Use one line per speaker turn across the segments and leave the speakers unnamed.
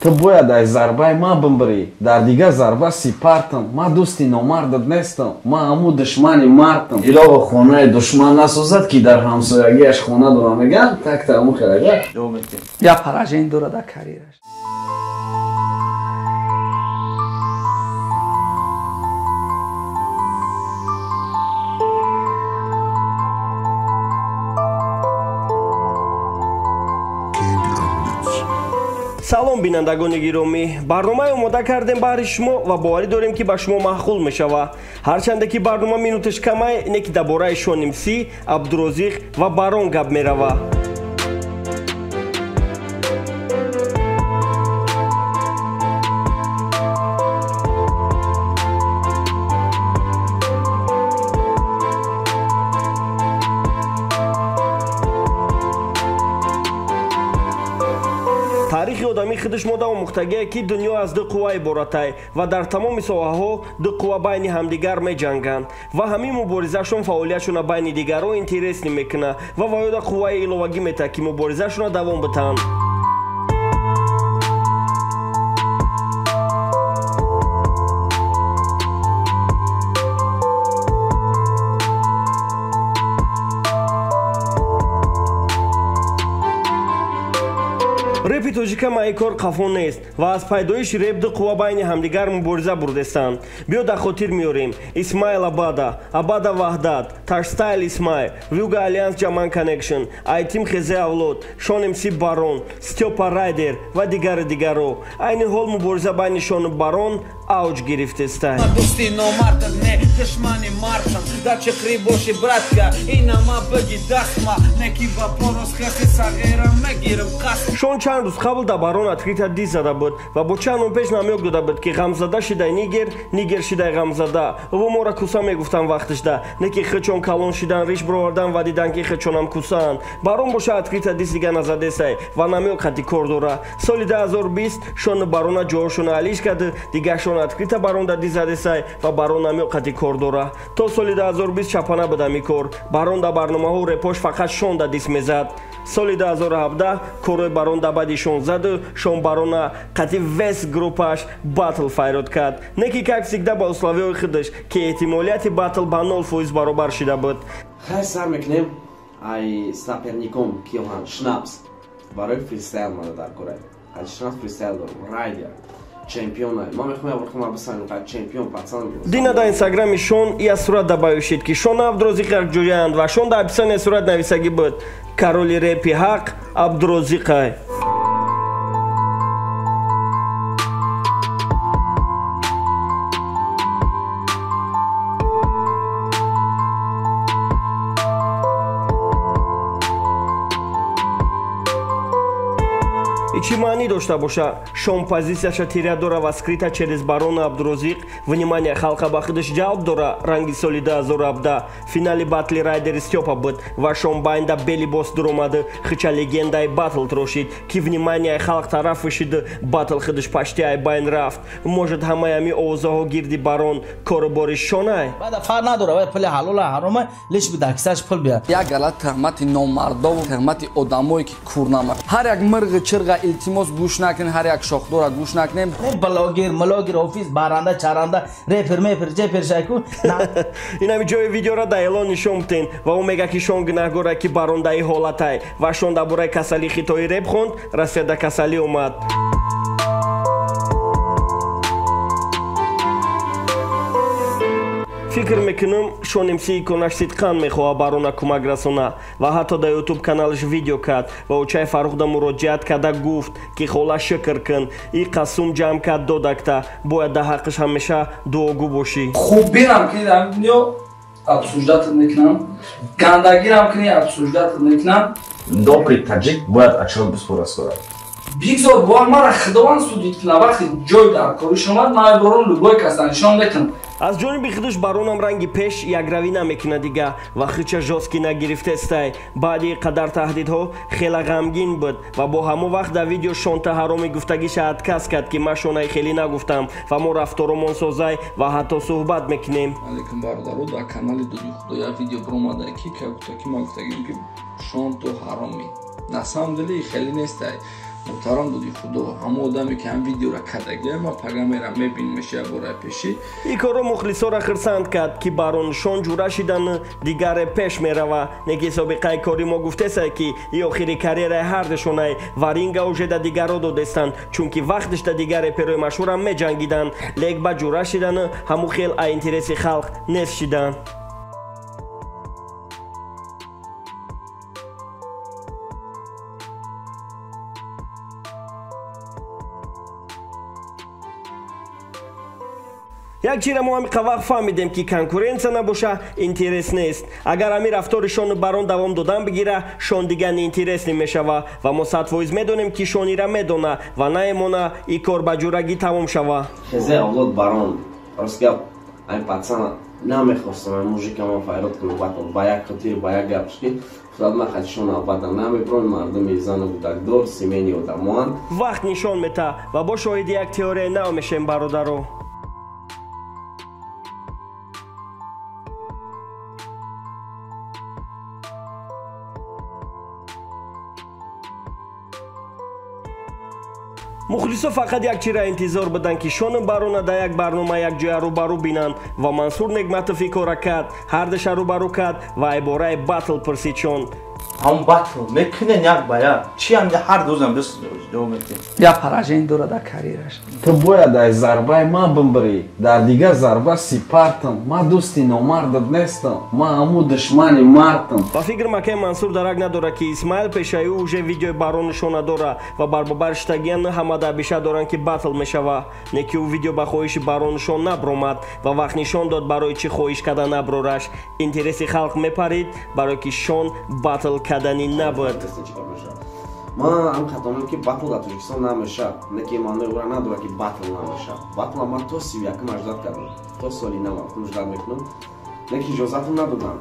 تو باید از ضربه ما بمبری در دیگه ضربه سپارتم ما دوستی نامردت نیستم ما همو دشمنی مردم ایلا خونه دشمن نسازد که در همسایگیش خونه دارم میگن تک تا همو خیلی
یا پراجین دوره در کاریرش
салом бинандагони гиромӣ барномаи омода кардем баҳри шумо ва боварӣ дорем ки ба шумо маъқул мешава ҳарчанде ки барнома минуташ камай ине ки дар бораи шонимсӣ абдурозиқ ва барон гап мерава таърихи одамӣ худаш мода омӯхтагие ки дунё аз ду қувва иборатай ва дар тамоми соҳаҳо ду қувва байни ҳамдигар меҷанганд ва ҳамин муборизашон фаъолиятшона байни дигарҳо интересни мекуна ва воёда қувваи иловагӣ метавад ки муборизашона давом битанд репи тоҷика маи кор қафо нест ва аз пайдоиши реп ду қувва байни ҳамдигар мубориза бурдестанд биё дар хотир меорем исмаил абада ваҳдат ташстайл исмаил вюга алliance ҷаман connection айтим хезе авлод шонмс барон степа райдер ва дигаро айни ҳол мубориза байни шону барон ауҷ гирифтестай
дӯсти номардам не душмани мардам дар чиқри боши братка инама баги дастма неки ба порос хаси сағира мегирам қасд
шон чанд рӯз қабл дар барон открита дист зада буд ва бо чанд он пеш намёк дода буд ки ғамзада шидай нигер шидай ғамзада ва мора куса мегуфтан вақташда не ки хичон калон шидан риш бировардан ва дидан ки хичонам кусаанд барон боша открита дист дига назадесай ва намёк хати кор дора соли 2020 шону барона ҷоҳошона алиш карду дигашон открита барон да дист задесай ва барон намёк хати кор дора то соли 2020 чапана буда микор барон да барномаҳо репош фақат шон да дист мезад соли 2017 корои барон да баъди шон заду шон барона қати вес группаш батл файрод кард не ки как всегда ба условиҳои худаш ки эҳтимолияти батл ба 0% баробар шида буд
хай сар мекунем ай саперником киёҳан шнапс барои фристайл мана дар кора ай шнапс фристайл дорам райдер чемпиона ма мехоҳам вархома бисанем ка чемпион пацан
дина да инстаграми шон я сурат да баёшид ки шон абдурозиқ якҷоянд ва шон да описание сурат нависагӣ буд кароли репи ҳақ абдурозиқай чӣ маънӣ дошта боша шон позисияша тиря дора ва скрита через барона абдурозиқ внимание халқа ба худаш ҷалб дора ранги соли 2017 финали батли райдери степа буд ва шон байнда белибос дуромаду хича легендаи батл трошид ки внимание халқ тараф вишиду батл худаш паштиай байн рафт может ҳамаи ҳами овозаҳо гирди барон кору бори шонай
фарқ надора вай пули ҳалола ҳарома лиш бида кисаш пул биёр як галат тӯҳмати номардову тӯҳмати одамое ки курнама ҳар як мирғи чирға илтимос гӯш накунем ҳар як шохдора гӯш накунем блогер офис баранда чаранда репер ҷепер шайку
инами ҷои видеора да эълон нишон бутен ва он мега ки шон гунаҳгора ки барондаи ҳолатай ва шон дар бораи касали хитои реп хонд расида касалӣ омад фикр мекунам шонмс иконаш сидқан мехоҳад барона кӯмак расона ва ҳатто дар ютуб каналаш видео кард ва учаи фарохда муроҷиат карда гуфт ки хола шукр кун и қасум ҷамъ кард додакта бояд дар ҳаққаш ҳамеша дуогӯ бошӣ
хуб бинам ки дар дунё обсуждатат мекунам гандагирам ки обсуждатат мекунам
добрый таҷик бояд акшон бисфорас кунад
бигзор бор мара худованд судид кунад вақти ҷой дар кориш омад ман барон любой каса нишон метам
аз ҷониби худаш баронам ранги пеш якравӣ намекунад дига ва хича жостки нагирифтестай баъди қадар таҳдидҳо хела ғамгин буд ва бо ҳамон вақт дар видео шонта ҳароми гуфтагиша отказ кард ки ман шонаи хеле нагуфтам ва мо рафторомон созай ва ҳатто суҳбат мекунем
алейкум бародаро дар канали дуди худо як видео биромада ки гуфтагим ки шон ту ҳароми на самом деле хеле нестай محترم دادی خدا همه آدمی که هم ویدیو را کردگه ما پیغمبر میبین میشه برای پیشی
این کارو مخلصا خرسند کرد که برانشان جورا شدن دیگر پیش میروا نگی سابقه کاری ما گفته سه که ای آخری کریر هر دشونه وارینگا اوجه دا دیگر رو دادستن چون که وقتش دا دیگر پیروی مشهور هم می جنگیدن لیک با جورا شدن همو خیل اینترسی خلق نیست شدن یک چیز ما هم قواق فهمیدیم که کنکورنس نباشه اینترس نیست اگر همی رفتارشان بران دوام دادن بگیره شان دیگه اینترس نمیشه و ما 100% میدونیم که شانی را میدونه و نایمونه این کار با جورگی تمام شوه
خیزه اولاد بران راست گپ این پاتسان نمیخواستم این موزیکا ما فایرات کنم با یک خطیر با یک گپش که خود ما خدشون آبادن نمیبرون مردم زن و بودکدار سیمینی و دمان
وقت نشان میده و با شاهد یک تئوری نو میشیم برادرو مخلصا فقط یک چیز را انتظار بدن که شان برونه در یک برنامه یک جای روبرو بینن و منصور نعمتوی کار کرد هر دش روبرو کرد و عباره باتل پرسید چون
هم باتل میکنن یک باید چی هم هر دوزم بس دو میکنن
یا پراژین دوره در کاریرش
تو باید از ضربه ما بمبری در دیگه ضربه سپارتم ما دوستی نامرد نیستم ما همو دشمنی مردم
و فکر مکه منصور درک نداره که اسماعیل پیشایی اوجه ویدیو بارونشون نداره و برشتگیان همه در بیشه دارن که باتل میشوه نکی او ویدیو با خواهش بارونشون نبرومد و وقت نشان داد برای چی خواهش کردن نبرورش اینترسی خلق میپرید برای که شون باتل کردنی نبود
ما هم خطانم که باتل در ترکستان نمیشه نکی مانده اورا نداره که باتل نمیشه باتل ما تو سیوی یکم اجازت کردم تو سالی نمارتم اجازت میکنم نکی اجازت ندادم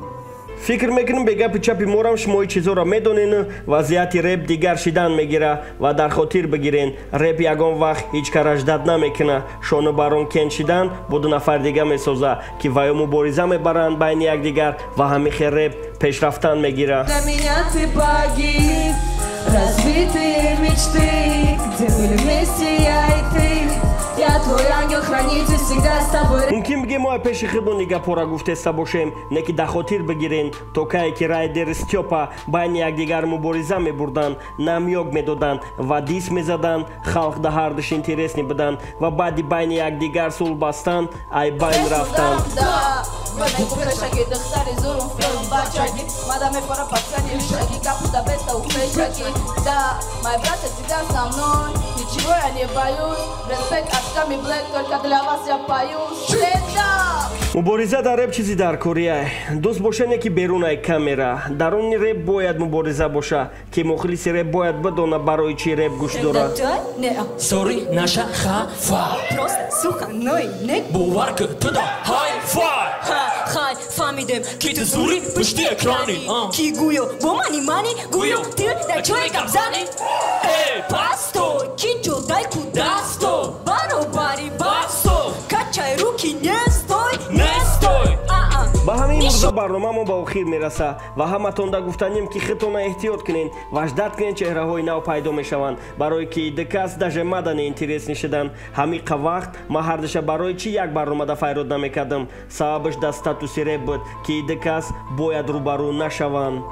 فکر میکنم به گپ چپی مورم شما چیزا را میدونین وضعیت رپ دیگر شدن میگیره و در خاطر بگیرین رپ یگان وقت هیچ کار اجداد نمیکنه شانو برون کن شدن با دو نفر دیگه میسازه که وای مبارزه میبرند بین یک دیگر و همیشه رپ پیشرفتن میگیره
Разбитые мечты, где были вместе я и ты. Я твой ангел-хранитель, всегда с тобой.
ممکن بگیم ما پیش خودمون نگه پورا گفتسته باشیم نکی در خاطر بگیرین تو که که رایدر استیوپا بین یک دیگر مبارزه میبردن نمیوگ میدادن و دیس میزدن خلق ده هردش اینترس نبودن و بعدی بین یک دیگر سول بستن ای بین رفتن
Vai com fecha aqui, dançar e zoom, filme, bate aqui. Manda-me fora pra cá, nem lixo aqui, capo da besta, o fecha aqui. Da, my brother, te dá со мной, ничего я не боюсь. Респект от Ками Блэк, только для вас я поюсь. Лето!
مبارزه در رپ چیزی در کوریه دوست باشه نه که بیرون کامera درون رپ باید مبارزه باشه که مخلص رپ باید بدونه برای چی رپ گوش داره
Sorry, наша хафа
Просто сука, ну и не
Буварка туда, high-five
Хай, фамидем,
Киты зури, пышти экраны
ки гуё, бо мани, гуё Ты да человек абзани
Эй, постой,
Кинчо, дай куда
стой
Баро-бари,
Постой,
Качай руки, не стой
не стой
با همین موضوع برنامه ما با آخر میرسه و همتون دا گفتنیم که خودتون احتیاط کنین و اجداد کنین چهره های نو پیدا میشوند برای که دکاس دژه مدن اینترس نشدن همین وقت ما هر دشه برای چی یک برنامه دا فایرود نمیکردم سببش دا استاتوس رپ بود که دکاس باید روبرو نشوند